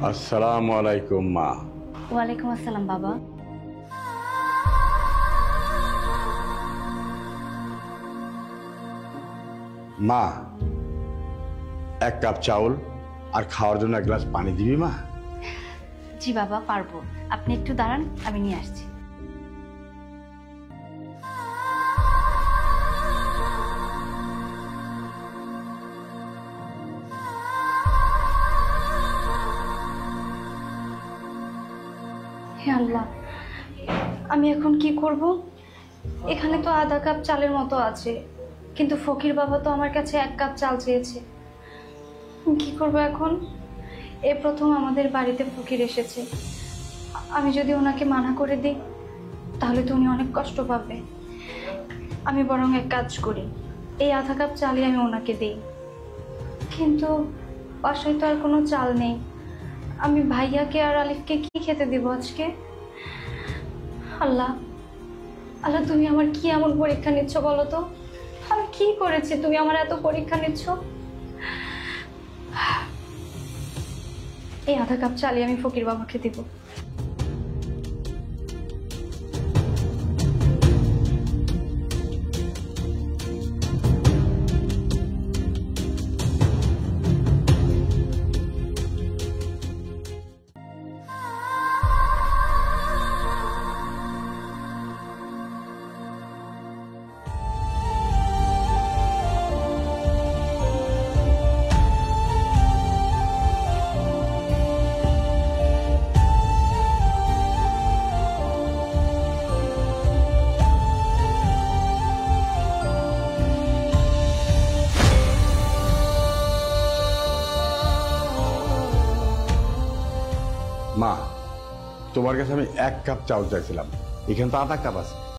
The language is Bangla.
আসসালামু আলাইকুম মা। ওয়ালাইকুম আসসালাম বাবা। মা, এক কাপ চাউল আর খাওয়ার জন্য এক গ্লাস পানি দিবি মা? জি বাবা, পারবো। আপনি একটু দাঁড়ান, আমি নিয়ে আসছি। হে আল্লাহ, আমি এখন কি করব? এখানে তো আধা কাপ চালের মতো আছে, কিন্তু ফকির বাবা তো আমার কাছে 1 কাপ চাল চেয়েছে। কি করব এখন? এই প্রথম আমাদের বাড়িতে ফকির এসেছে। আমি যদি ওনাকে মানা করে দিই তাহলে তো উনি অনেক কষ্ট পাবে। আমি বরং এক কাজ করি, এই আধা কাপ চালই আমি ওনাকে দিই। কিন্তু বাসায় তো আর কোনো চাল নেই। আমি ভাইয়াকে আর আলিফকে কি খেতে দিব আজকে? আল্লাহ, আল্লাহ, তুমি আমার কি এমন পরীক্ষা নিচ্ছ বলো তো? আমি কি করেছি তুমি আমার এত পরীক্ষা নিচ্ছ? এই আধা কাপ চালই আমি ফকির বাবাকে দিব। মা, তোমার কাছে আমি 1 কাপ চাউল চাইছিলাম, এখানে তো আধা কাপ আছে।